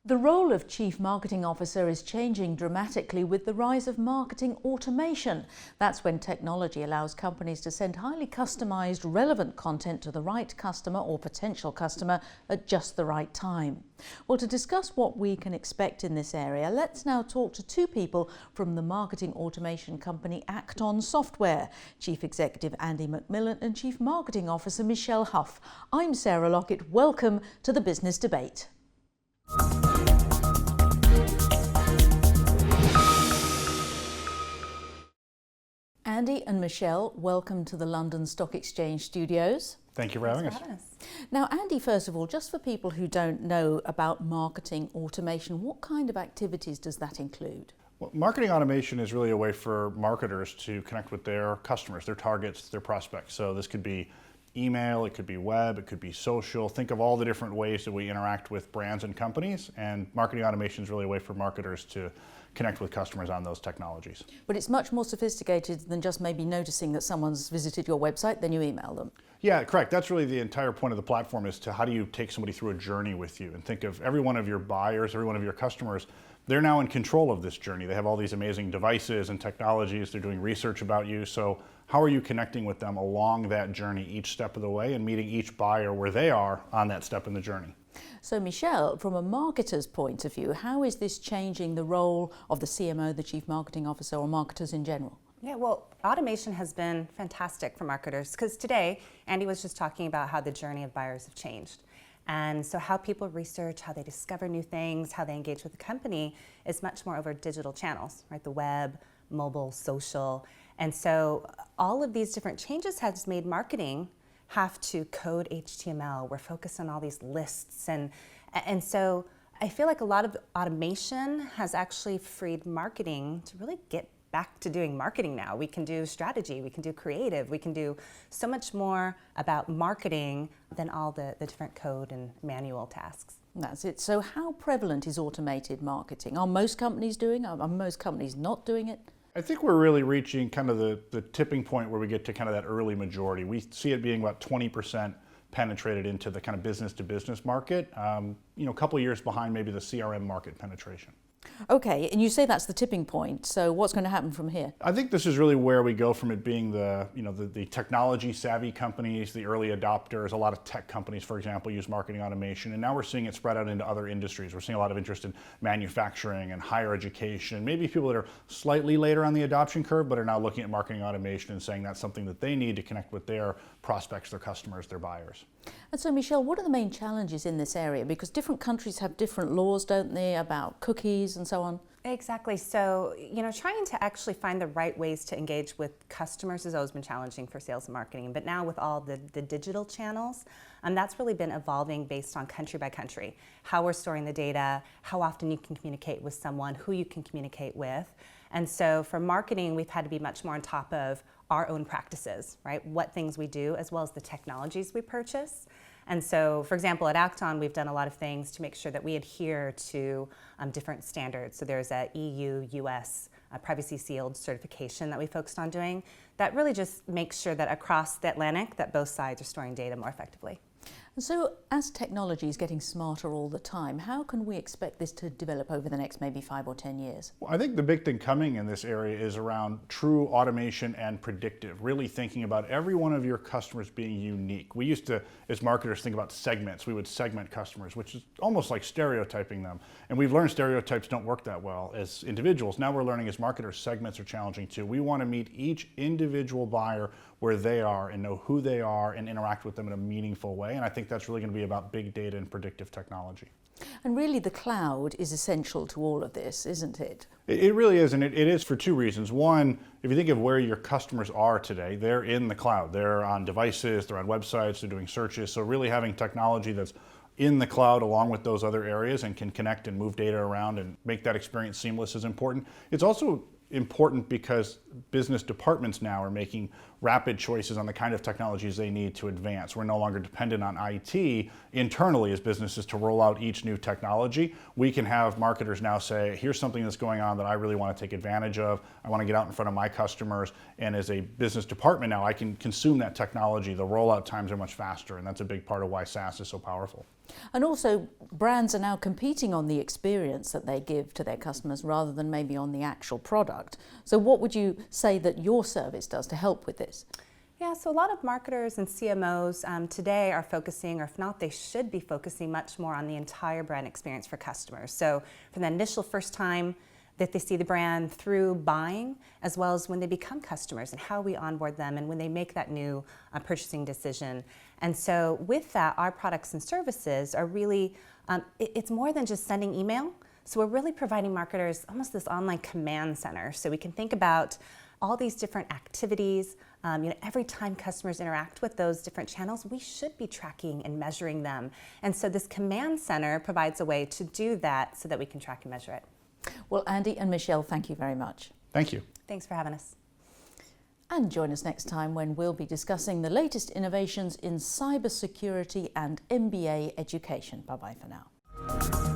The role of Chief Marketing Officer is changing dramatically with the rise of marketing automation. That's when technology allows companies to send highly customized, relevant content to the right customer or potential customer at just the right time. Well, to discuss what we can expect in this area, let's now talk to two people from the marketing automation company Acton Software, Chief Executive Andy MacMillan and Chief Marketing Officer Michelle Huff. I'm Sarah Lockett. Welcome to the Business Debate. Andy and Michelle, welcome to the London Stock Exchange studios. Thank you for having us. Now, Andy, first of all, just for people who don't know about marketing automation, what kind of activities does that include? Well, marketing automation is really a way for marketers to connect with their customers, their targets, their prospects. So this could be email, it could be web, it could be social. Think of all the different ways that we interact with brands and companies, and marketing automation is really a way for marketers to connect with customers on those technologies. But it's much more sophisticated than just maybe noticing that someone's visited your website, then you email them. Yeah, correct. That's really the entire point of the platform, is to how do you take somebody through a journey with you, and think of every one of your buyers, every one of your customers. They're now in control of this journey. They have all these amazing devices and technologies. They're doing research about you. So how are you connecting with them along that journey each step of the way and meeting each buyer where they are on that step in the journey? So Michelle, from a marketer's point of view, how is this changing the role of the CMO, the Chief Marketing Officer, or marketers in general? Yeah, well, automation has been fantastic for marketers, because today, Andy was just talking about how the journey of buyers have changed. And so how people research, how they discover new things, how they engage with the company is much more over digital channels, right? The web, mobile, social. And so all of these different changes has made marketing have to code HTML. We're focused on all these lists. And so I feel like a lot of automation has actually freed marketing to really get back to doing marketing now. We can do strategy, we can do creative, we can do so much more about marketing than all the different code and manual tasks. That's it. So how prevalent is automated marketing? Are most companies doing it? Are most companies not doing it? I think we're really reaching kind of the tipping point where we get to kind of that early majority. We see it being about 20% penetrated into the kind of business to business market, a couple of years behind maybe the CRM market penetration. Okay, and you say that's the tipping point. So what's going to happen from here? I think this is really where we go from it being the technology savvy companies, the early adopters. A lot of tech companies, for example, use marketing automation, and now we're seeing it spread out into other industries. We're seeing a lot of interest in manufacturing and higher education. Maybe people that are slightly later on the adoption curve, but are now looking at marketing automation and saying that's something that they need to connect with their prospects, their customers, their buyers. And so, Michelle, what are the main challenges in this area? Because different countries have different laws, don't they, about cookies and so on? Exactly. So, trying to actually find the right ways to engage with customers has always been challenging for sales and marketing. But now with all the digital channels, that's really been evolving based on country by country. How we're storing the data, how often you can communicate with someone, who you can communicate with. And so for marketing, we've had to be much more on top of our own practices, right? What things we do, as well as the technologies we purchase. And so, for example, at Acton, we've done a lot of things to make sure that we adhere to different standards. So there's a EU, US privacy sealed certification that we focused on doing. That really just makes sure that across the Atlantic, that both sides are storing data more effectively. And so, as technology is getting smarter all the time, how can we expect this to develop over the next maybe 5 or 10 years? Well, I think the big thing coming in this area is around true automation and predictive, really thinking about every one of your customers being unique. We used to, as marketers, think about segments. We would segment customers, which is almost like stereotyping them. And we've learned stereotypes don't work that well as individuals. Now we're learning as marketers, segments are challenging too. We want to meet each individual buyer where they are and know who they are and interact with them in a meaningful way. And I think that's really going to be about big data and predictive technology. And really the cloud is essential to all of this, isn't it? It really is, and it is for two reasons. One, if you think of where your customers are today, they're in the cloud. They're on devices, they're on websites, they're doing searches. So really having technology that's in the cloud along with those other areas and can connect and move data around and make that experience seamless is important. It's also important because business departments now are making rapid choices on the kind of technologies they need to advance. We're no longer dependent on IT internally as businesses to roll out each new technology. We can have marketers now say, here's something that's going on that I really want to take advantage of. I want to get out in front of my customers. And as a business department now, I can consume that technology. The rollout times are much faster, and that's a big part of why SaaS is so powerful. And also, brands are now competing on the experience that they give to their customers rather than maybe on the actual product. So what would you say that your service does to help with this? Yeah, so a lot of marketers and CMOs today are focusing, or if not, they should be focusing much more on the entire brand experience for customers. So from the initial first time that they see the brand through buying, as well as when they become customers and how we onboard them and when they make that new purchasing decision. And so with that, our products and services are really, it's more than just sending email. So we're really providing marketers almost this online command center. So we can think about all these different activities. Every time customers interact with those different channels, we should be tracking and measuring them. And so this command center provides a way to do that so that we can track and measure it. Well, Andy and Michelle, thank you very much. Thank you. Thanks for having us. And join us next time when we'll be discussing the latest innovations in cybersecurity and MBA education. Bye-bye for now.